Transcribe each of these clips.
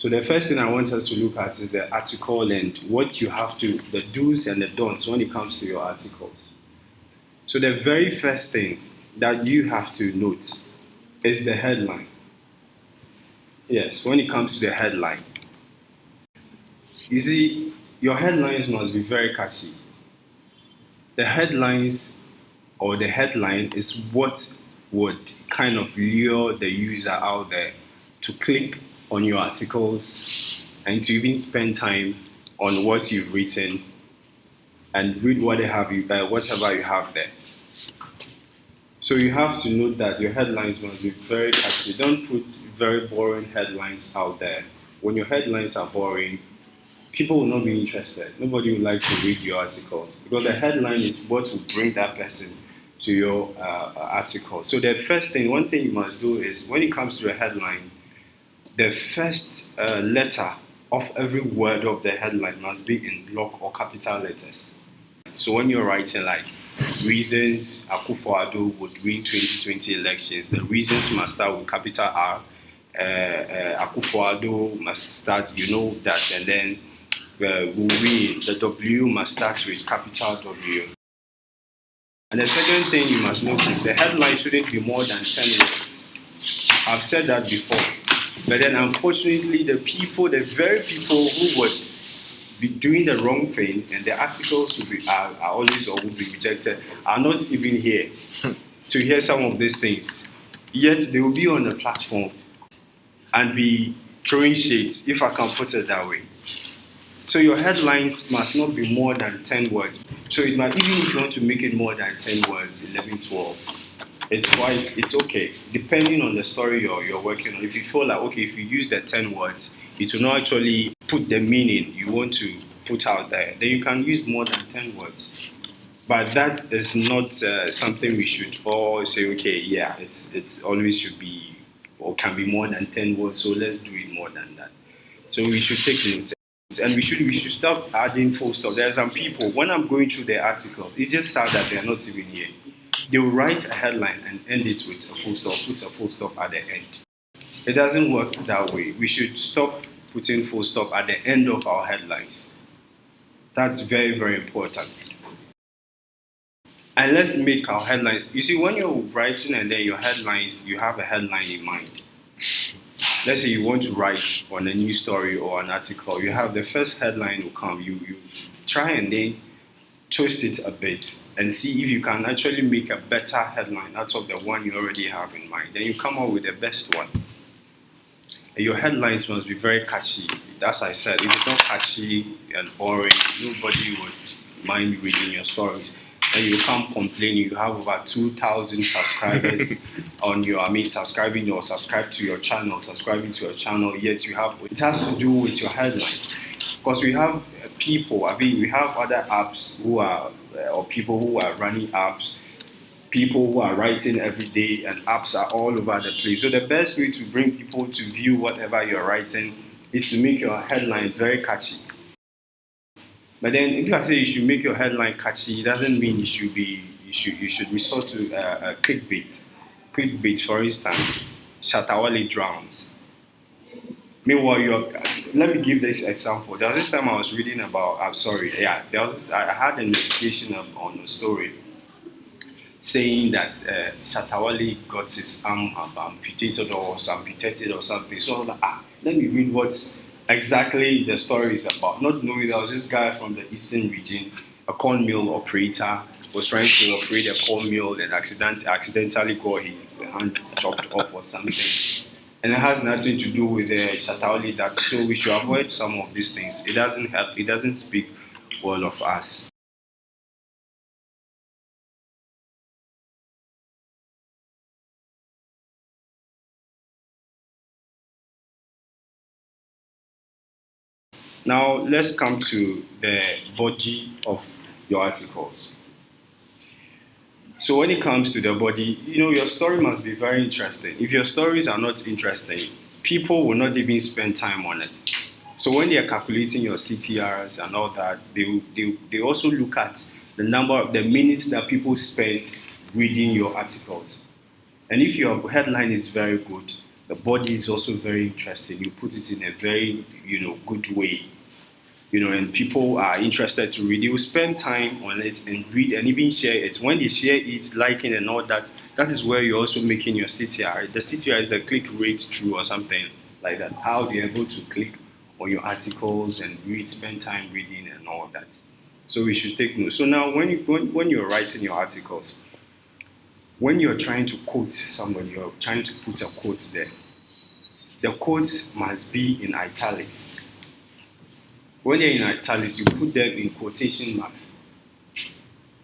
So the first thing I want us to look at is the article and what you have to, the do's and the don'ts when it comes to your articles. So the very first thing that you have to note is the headline. Yes, when it comes to the headline. You see, your headlines must be very catchy. The headlines or the headline is what would kind of lure the user out there to click on your articles and to even spend time on what you've written and read whatever you have there. So you have to note that your headlines must be very catchy. Don't put very boring headlines out there. When your headlines are boring, people will not be interested. Nobody would like to read your articles because the headline is what will bring that person to your article. So the first thing, one thing you must do is when it comes to a headline, the first letter of every word of the headline must be in block or capital letters. So when you're writing like reasons Akufo-Addo would win 2020 elections, the reasons must start with capital R. Akufo-Addo must start, you know that, and then the W must start with capital W. And the second thing you must notice, the headline shouldn't be more than 10 words. I've said that before. But then unfortunately, the very people who would be doing the wrong thing and the articles are always or will be rejected are not even here to hear some of these things. Yet they will be on the platform and be throwing shades, if I can put it that way. So your headlines must not be more than 10 words. So it might, even if you want to make it more than 10 words, 11, 12, it's okay. Depending on the story you're working on. If you feel like, okay, if you use the 10 words, it will not actually put the meaning you want to put out there, then you can use more than 10 words. But that is not something we should all say, okay, yeah, it's always should be or can be more than 10 words, so let's do it more than that. So we should take notes. And we should stop adding full stop. There are some people, when I'm going through their articles, it's just sad that they're not even here. They will write a headline and end it with a full stop, put a full stop at the end. It doesn't work that way. We should stop putting full stop at the end of our headlines. That's very, very important. And let's make our headlines. You see, when you're writing and then your headlines, you have a headline in mind. Let's say you want to write on a news story or an article, you have the first headline will come, you try and then twist it a bit and see if you can actually make a better headline out of the one you already have in mind. Then you come up with the best one. And your headlines must be very catchy. As I said, if it's not catchy and boring, nobody would mind reading your stories. And you can't complain, you have over 2,000 subscribers on your, subscribing to your channel, yet you have, it has to do with your headlines. Because we have people, we have other apps who are, or people who are running apps, people who are writing every day, and apps are all over the place. So the best way to bring people to view whatever you're writing is to make your headline very catchy. But then, if I say you should make your headline catchy, it doesn't mean you should resort to clickbait. Clickbait, for instance, Shatawale drowns. Meanwhile, let me give this example. There was this time I was reading about. I had a notification on a story saying that Shatawale got his arm amputated or something. So I was like, let me read what exactly the story is about. Not knowing there was this guy from the eastern region, a corn mill operator, was trying to operate a corn mill and accidentally got his hands chopped off or something. And it has nothing to do with the Shatawale that. So we should avoid some of these things. It doesn't help. It doesn't speak well of us. Now, let's come to the body of your articles. So when it comes to the body, your story must be very interesting. If your stories are not interesting, people will not even spend time on it. So when they are calculating your CTRs and all that, they also look at the minutes that people spend reading your articles. And if your headline is very good, The body is also very interesting. You put it in a very, good way, and people are interested to read. They will spend time on it and read and even share it. When they share it, liking and all that, that is where you're also making your CTR. The CTR is the click rate through or something like that. How they're able to click on your articles and read, spend time reading and all that. So we should take note. So now when you're writing your articles, when you're trying to quote somebody, you're trying to put a quote there, the quotes must be in italics. When they're in italics, you put them in quotation marks.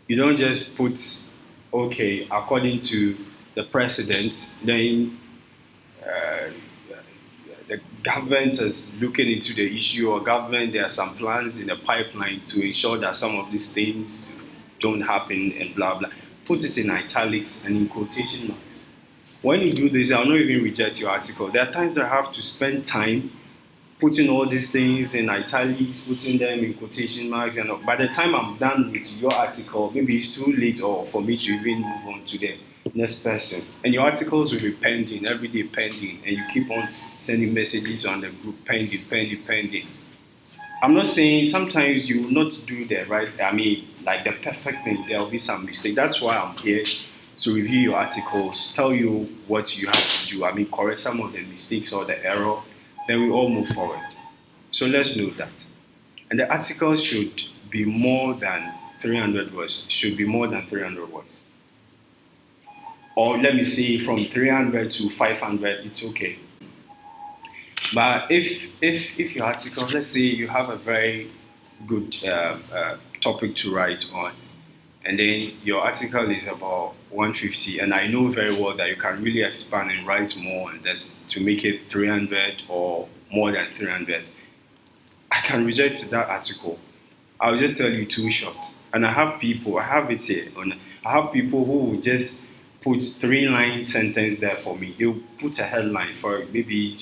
You don't just put, okay, according to the president, then the government is looking into the issue, or government, there are some plans in the pipeline to ensure that some of these things don't happen and blah, blah. Put it in italics and in quotation marks. When you do this, I'll not even reject your article. There are times that I have to spend time putting all these things in italics, putting them in quotation marks, and by the time I'm done with your article, maybe it's too late or for me to even move on to the next person. And your articles will be pending, every day pending, and you keep on sending messages on the group, pending. I'm not saying sometimes you will not do the right, like the perfect thing, there will be some mistake. That's why I'm here to review your articles, tell you what you have to do, correct some of the mistakes or the error, then we all move forward. So let's know that. And the article should be more than 300 words, should be more than 300 words. Or let me say from 300 to 500, it's okay. But if your article, let's say you have a very good topic to write on, and then your article is about 150, and I know very well that you can really expand and write more, and that's to make it 300 or more than 300. I can reject that article. I'll just tell you too short. And I have it here. I have people who will just put 3-line sentence there for me. They'll put a headline for maybe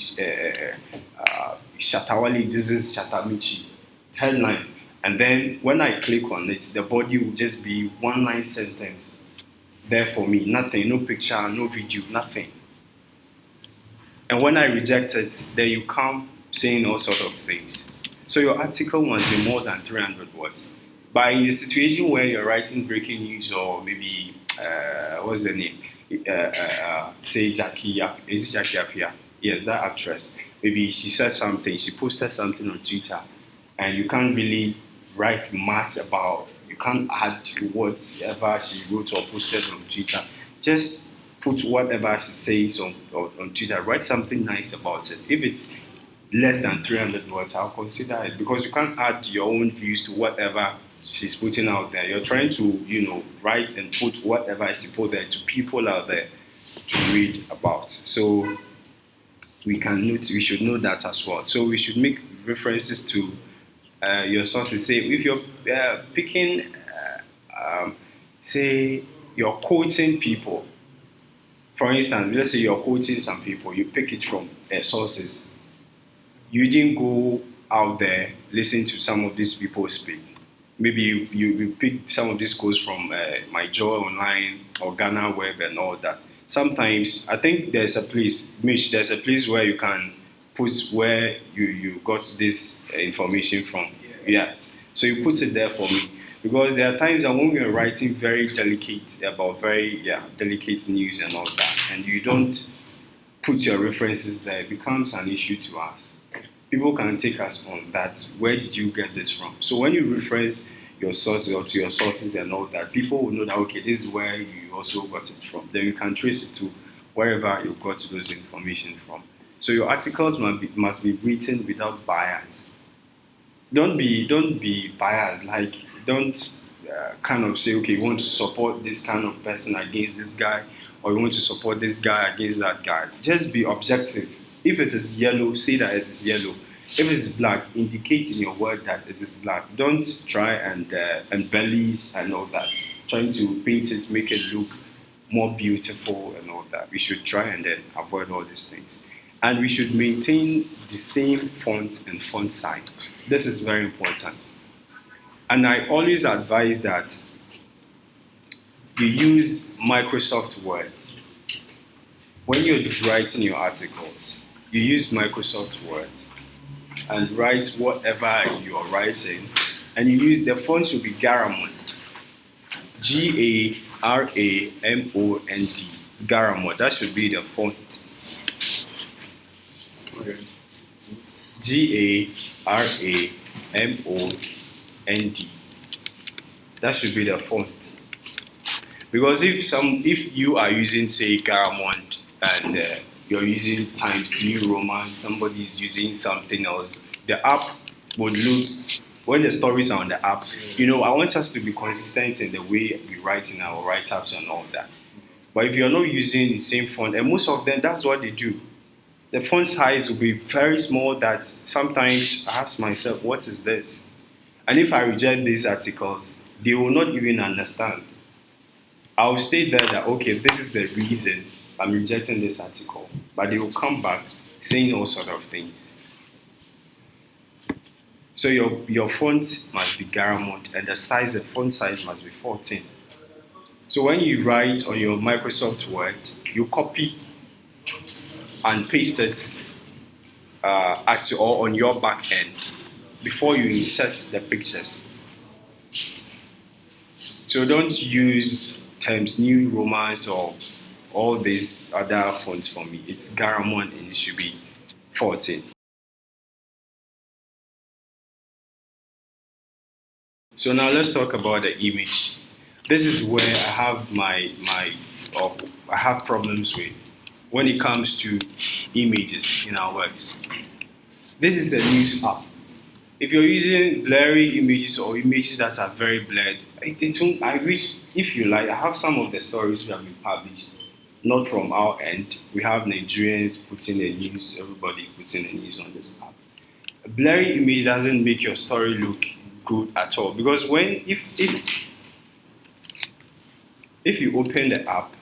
Shatawali, this is Shatamichi. Headline. And then when I click on it, the body will just be 1-line sentence there for me. Nothing, no picture, no video, nothing. And when I reject it, then you come saying all sorts of things. So your article must be more than 300 words. But in a situation where you're writing breaking news or maybe, what's the name? Say Jackie Yap. Is it Jackie Yap here? Yes, that actress. Maybe she said something, she posted something on Twitter, and you can't really write much about, you can't add to whatever she wrote or posted on Twitter. Just put whatever she says on Twitter. Write something nice about it. If it's less than 300 words, I'll consider it, because you can't add your own views to whatever she's putting out there. You're trying to, write and put whatever she put there to people out there to read about. So we should know that as well. So we should make references to your sources. Say if you're picking, say you're quoting people. For instance, let's say you're quoting some people, you pick it from sources. You didn't go out there, listen to some of these people speak. Maybe you pick some of these quotes from My Joy Online or Ghana Web and all that. Sometimes, I think there's a place where you can put where you got this information from. Yeah. So you put it there for me. Because there are times that when we are writing very delicate news and all that, and you don't put your references there, it becomes an issue to us. People can take us on that. Where did you get this from? So when you reference your sources or to your sources and all that, people will know that, okay, this is where you also got it from. Then you can trace it to wherever you got those information from. So your articles must be written without bias. Don't be biased. Like, don't kind of say, okay, you want to support this kind of person against this guy, or you want to support this guy against that guy. Just be objective. If it is yellow, say that it is yellow. If it is black, indicate in your word that it is black. Don't try and embellish and all that. Trying to paint it, make it look more beautiful and all that. We should try and then avoid all these things. And we should maintain the same font and font size. This is very important. And I always advise that you use Microsoft Word. when you're writing your articles, you use Microsoft Word and write whatever you're writing, and you use the font should be Garamond, Garamond, Garamond. That should be the font. Okay. Garamond. That should be the font. Because if you are using say Garamond and you're using Times New Roman, somebody is using something else, the app would look when the stories are on the app. I want us to be consistent in the way we write in our write-ups and all that. But if you're not using the same font, and most of them, that's what they do. The font size will be very small that sometimes I ask myself, what is this? And if I reject these articles, they will not even understand. I'll state there that, okay, this is the reason I'm rejecting this article. But they will come back saying all sort of things. So your font must be Garamond and the font size must be 14. So when you write on your Microsoft Word, you copy and paste it or on your back end before you insert the pictures. So don't use Times New Romans or all these other fonts for me. It's Garamond and it should be 14. So now let's talk about the image. This is where I have I have problems with when it comes to images in our works. This is a news app. If you're using blurry images or images that are very blurred, I wish, if you like, I have some of the stories that have been published, not from our end. We have Nigerians putting the news, everybody putting the news on this app. A blurry image doesn't make your story look good at all, because if you open the app,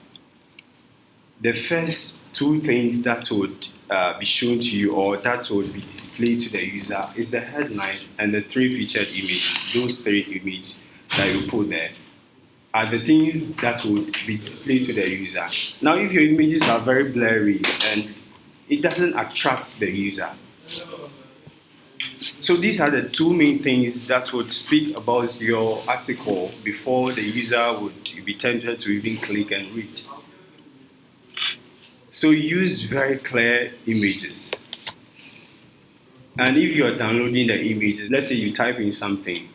the first two things that would be shown to you or that would be displayed to the user is the headline and the three featured images. Those three images that you put there are the things that would be displayed to the user. Now, if your images are very blurry and it doesn't attract the user. So these are the two main things that would speak about your article before the user would be tempted to even click and read. So use very clear images. And if you are downloading the images, let's say you type in something,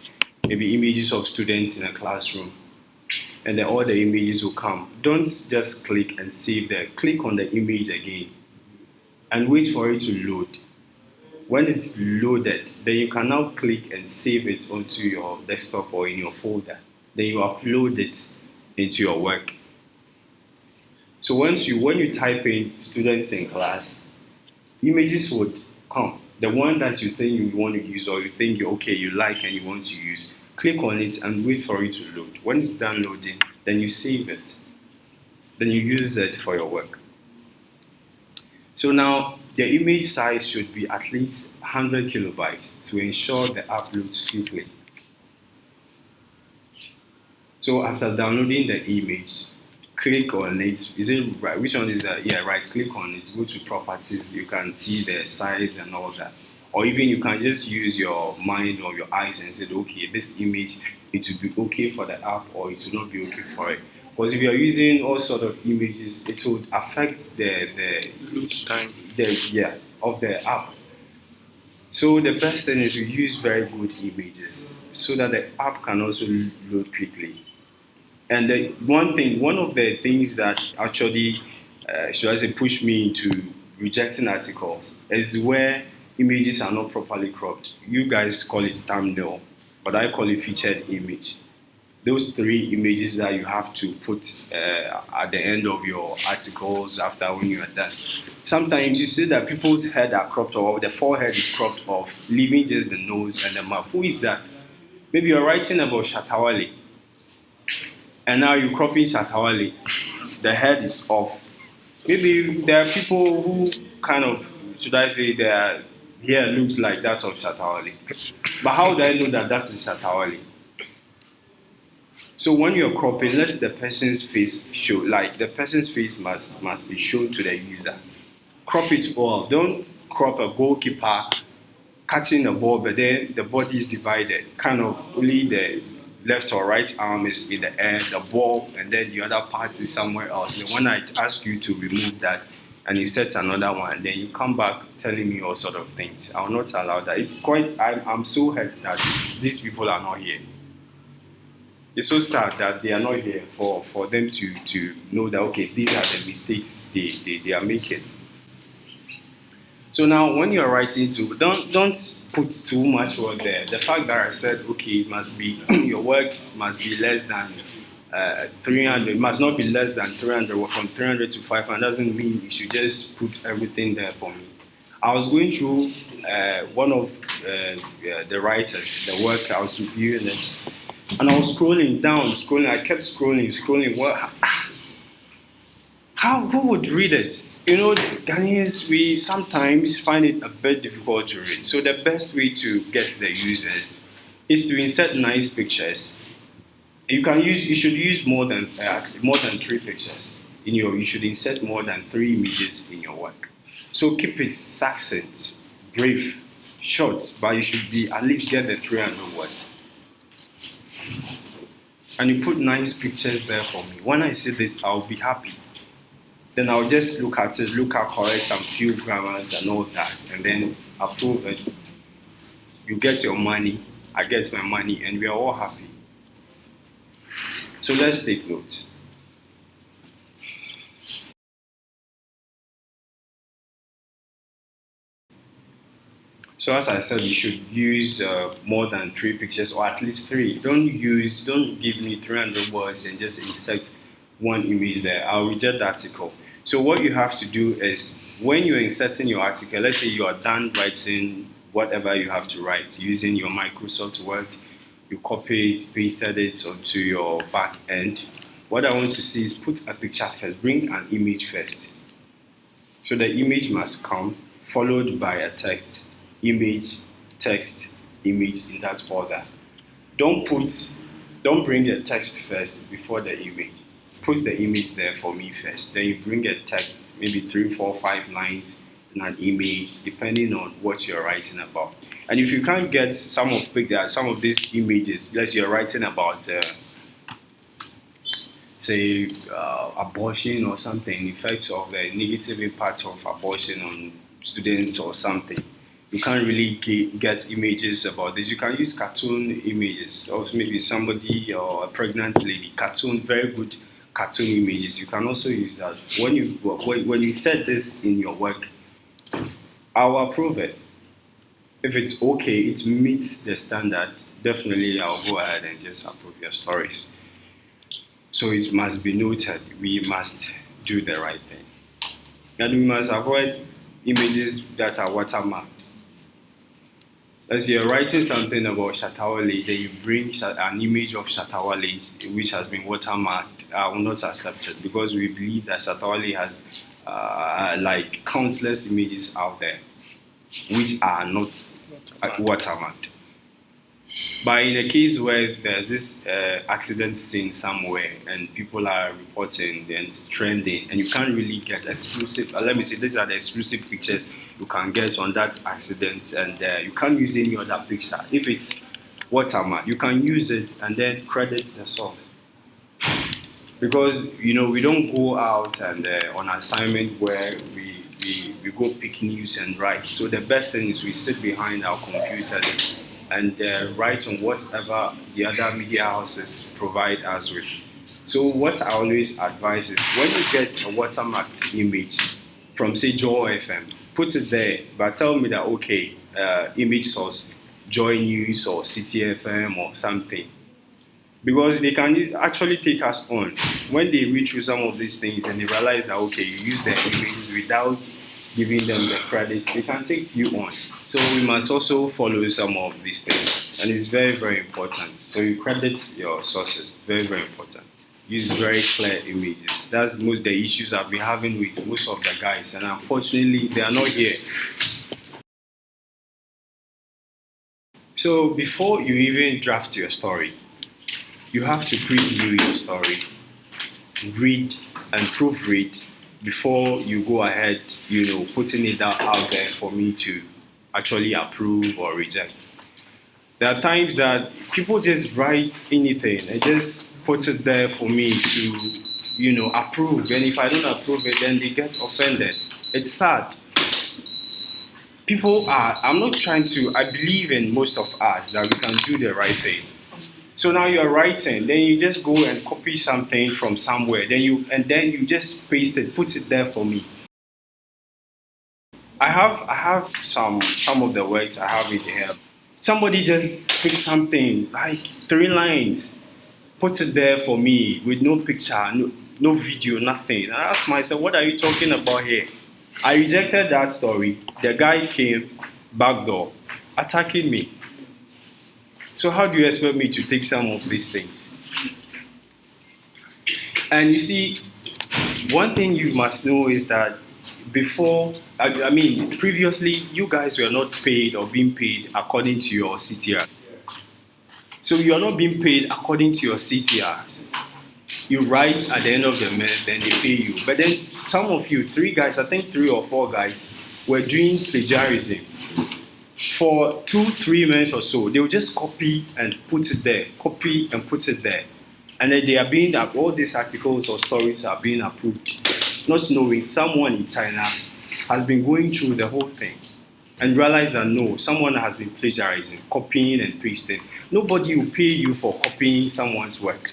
maybe images of students in a classroom, and then all the images will come. Don't just click and save there. Click on the image again and wait for it to load. When it's loaded, then you can now click and save it onto your desktop or in your folder. Then you upload it into your work. So when you type in students in class, images would come. The one that you think you want to use or you think you like and you want to use, click on it and wait for it to load. When it's done loading, then you save it. Then you use it for your work. So now the image size should be at least 100 kilobytes to ensure the app loads quickly. So after downloading the image, click on it. Is it right? Which one is that? Yeah, right. Click on it. Go to properties. You can see the size and all that. Or even you can just use your mind or your eyes and say, okay, this image, it will be okay for the app or it will not be okay for it. Because if you are using all sort of images, it would affect the Load time. Of the app. So the best thing is we use very good images so that the app can also load quickly. And one of the things that actually, should I say, push me into rejecting articles is where images are not properly cropped. You guys call it thumbnail, but I call it featured image. Those three images that you have to put at the end of your articles after when you are done. Sometimes you see that people's head are cropped or the forehead is cropped off, leaving just the nose and the mouth. Who is that? Maybe you're writing about Shatawale, and now you're cropping Shatawale. The head is off. Maybe there are people who kind of, should I say, their hair looks like that of Shatawale. But how do I know that that is Shatawale? So when you're cropping, let the person's face show. Like the person's face must be shown to the user. Crop it all. Don't crop a goalkeeper catching the ball, but then the body is divided. Kind of only the left or right arm is in the air, the ball, and then the other part is somewhere else. Then when I ask you to remove that and you set another one, then you come back telling me all sort of things. I will not allow that. It's quite, I'm so hurt that these people are not here. It's so sad that they are not here for them to know that, okay, these are the mistakes they are making. So now, when you're writing to, don't put too much word there. The fact that I said, okay, it must be your works must be less than 300, must not be less than 300, or from 300 to 500 doesn't mean you should just put everything there for me. I was going through one of the writers, the work I was reviewing it, and I was scrolling down, scrolling. I kept scrolling. What? Who would read it? You know, Ghanaians, we sometimes find it a bit difficult to read. So the best way to get the users is to insert nice pictures. You should use more than 3 pictures in your. You should insert more than 3 images in your work. So keep it succinct, brief, short, but you should be at least get the 300 words. And you put nice pictures there for me. When I see this, I'll be happy. Then I'll just look at it, correct some few grammars and all that, and then approve it. You get your money, I get my money, and we are all happy. So let's take notes. So as I said, you should use more than 3 pictures, or at least 3. Don't give me 300 words and just insert one image there. I'll reject the article. So what you have to do is, when you're inserting your article, let's say you are done writing whatever you have to write using your Microsoft Word, you copy it, pasted it onto your back end. What I want to see is put a picture first, bring an image first. So the image must come, followed by a text, image, text, image, in that order. Don't bring the text first before the image. Put the image there for me first. Then you bring a text, maybe 3, 4, 5 lines, and an image, depending on what you're writing about. And if you can't get some of these images, let's say you're writing about, abortion or something, effects of the negative impact of abortion on students or something. You can't really get images about this. You can use cartoon images, or maybe somebody or a pregnant lady. Very good cartoon images. You can also use that. When you set this in your work, I'll approve it. If it's okay, it meets the standard, definitely I'll go ahead and just approve your stories. So it must be noted, we must do the right thing. And we must avoid images that are watermarked. As you're writing something about Shatawale, then you bring an image of Shatawale which has been watermarked. I will not accept it, because we believe that Shatawale has like countless images out there which are not watermarked. But in a case where there's this accident scene somewhere and people are reporting and it's trending, and you can't really get exclusive, let me say these are the exclusive pictures you can get on that accident, and you can't use any other picture. If it's watermark, you can use it and then credit the source. Because we don't go out and on assignment where we go pick news and write. So the best thing is we sit behind our computers and write on whatever the other media houses provide us with. So what I always advise is, when you get a watermarked image from, say, Joy FM, put it there, but tell me that, okay, image source, Joy News or City FM or something. Because they can actually take us on. When they read through some of these things and they realize that, okay, you use the images without giving them the credits, they can take you on. So we must also follow some of these things. And it's very, very important. So you credit your sources, very, very important. Use very clear images. That's most the issues I've been having with most of the guys. And unfortunately, they are not here. So before you even draft your story, you have to preview your story, read and proofread before you go ahead, putting it out there for me to actually approve or reject. There are times that people just write anything and just put it there for me to, approve. And if I don't approve it, then they get offended. It's sad. I'm not trying to, I believe in most of us that we can do the right thing. So now you're writing, then you just go and copy something from somewhere, then you just paste it, put it there for me. I have some of the works I have in here. Somebody just pick something like 3 lines, put it there for me with no picture, no video, nothing. And I asked myself, what are you talking about here? I rejected that story. The guy came backdoor, attacking me. So how do you expect me to take some of these things? And you see, one thing you must know is that previously, you guys were not paid or being paid according to your CTR. So you are not being paid according to your CTRs. You write at the end of the month, then they pay you. But then some of you, 3 guys, I think 3 or 4 guys, were doing plagiarism. For 2-3 months or so, they will just copy and put it there, copy and put it there. And then all these articles or stories are being approved, not knowing someone in China has been going through the whole thing and realized that no, someone has been plagiarizing, copying and pasting. Nobody will pay you for copying someone's work.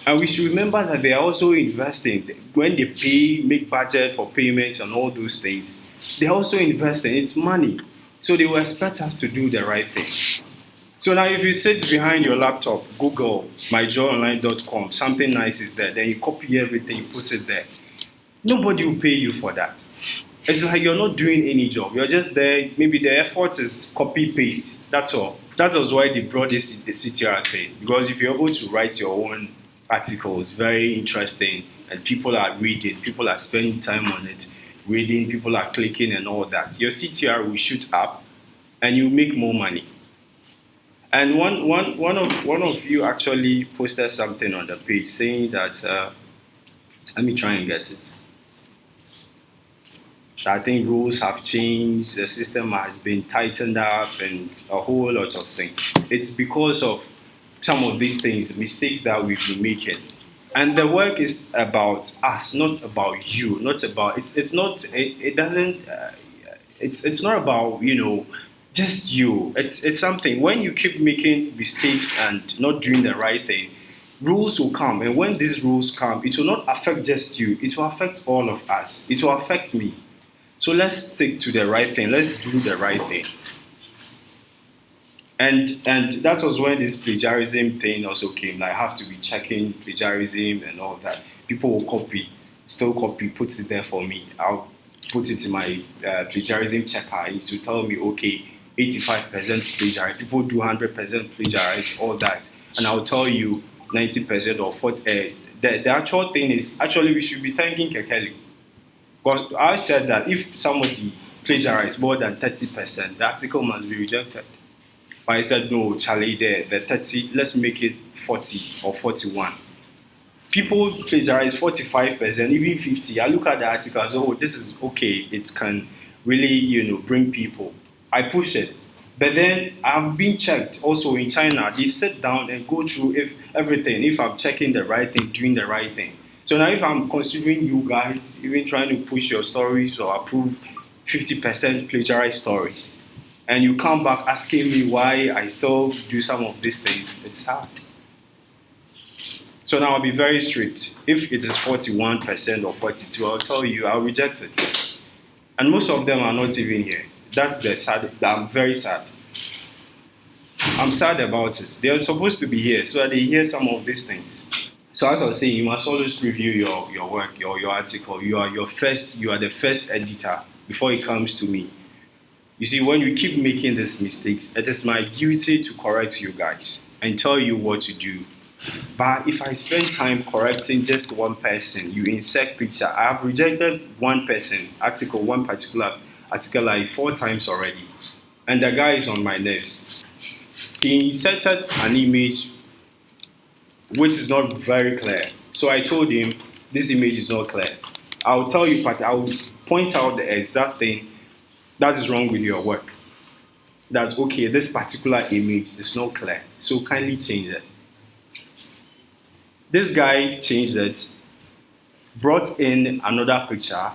And we should remember that they are also investing. When they make budget for payments and all those things, they're also investing. It's money. So they will expect us to do the right thing. So now if you sit behind your laptop, Google myjoyonline.com, something nice is there, then you copy everything, you put it there. Nobody will pay you for that. It's like you're not doing any job. You're just there. Maybe the effort is copy paste. That's all. That was why they brought the CTR thing. Because if you're able to write your own articles, very interesting, and people are reading, people are spending time on it, reading, people are clicking and all that, your CTR will shoot up and you make more money. And one of you actually posted something on the page saying that, let me try and get it. I think rules have changed, the system has been tightened up, and a whole lot of things. It's because of some of these things, the mistakes that we've been making. And the work is about us, not about you, not about, it's not about, just you. It's something, when you keep making mistakes and not doing the right thing, rules will come. And when these rules come, it will not affect just you, it will affect all of us. It will affect me. So let's stick to the right thing. Let's do the right thing. And that was when this plagiarism thing also came. I have to be checking plagiarism and all that. People will still copy, put it there for me. I'll put it in my plagiarism checker. It will tell me, okay, 85% plagiarize. People do 100% plagiarize, all that. And I'll tell you 90% or 40%. The actual thing is, actually, we should be thanking Kekeli. Because I said that if somebody plagiarizes more than 30%, the article must be rejected. But I said, no, Charlie, the 30, let's make it 40 or 41. People plagiarize 45%, even 50. I look at the article and say, oh, this is okay. It can really, bring people. I push it. But then I've been checked also in China. They sit down and go through everything. If I'm checking the right thing, doing the right thing. So now if I'm considering you guys, even trying to push your stories or approve 50% plagiarized stories, and you come back asking me why I still do some of these things, it's sad. So now I'll be very strict. If it is 41% or 42%, I'll tell you, I'll reject it. And most of them are not even here. That's the sad, I'm very sad. I'm sad about it. They are supposed to be here so that they hear some of these things. So as I was saying, you must always review your work, your article. You are the first editor before it comes to me. You see, when you keep making these mistakes, it is my duty to correct you guys and tell you what to do. But if I spend time correcting just one person, you insert picture. I have rejected one person, one particular article like 4 times already. And the guy is on my nerves. He inserted an image which is not very clear. So I told him this image is not clear. I'll tell you, but I'll point out the exact thing that is wrong with your work. That okay, this particular image is not clear, so kindly change it. This guy changed it, brought in another picture,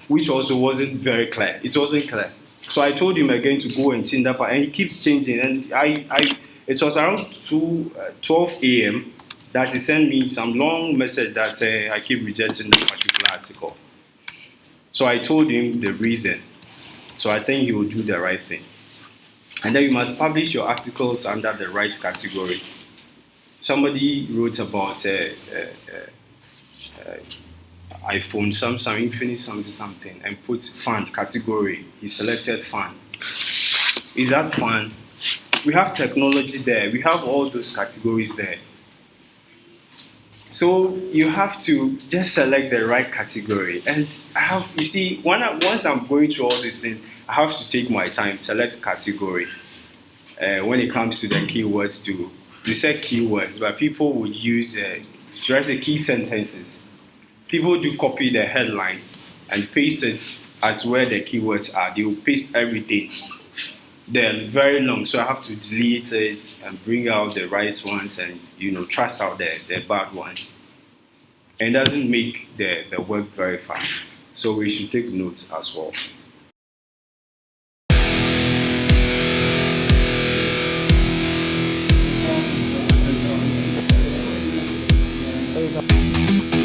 which also wasn't very clear. It wasn't clear. So I told him again to go and change that part, and he keeps changing. And it was around 12 a.m. that he sent me some long message that I keep rejecting this particular article. So I told him the reason. So I think he will do the right thing. And then you must publish your articles under the right category. Somebody wrote about iPhone, Samsung, Infinix, something, and put fun category. He selected fun. Is that fun? We have technology there. We have all those categories there. So you have to just select the right category. And you see, once I'm going through all these things, I have to take my time, select category. When it comes to the keywords too, they say keywords, but people would use, should I say key sentences. People do copy the headline and paste it at where the keywords are. They will paste everything. They're very long, so I have to delete it and bring out the right ones and trash out the bad ones. And it doesn't make the work very fast. So we should take notes as well. There you go.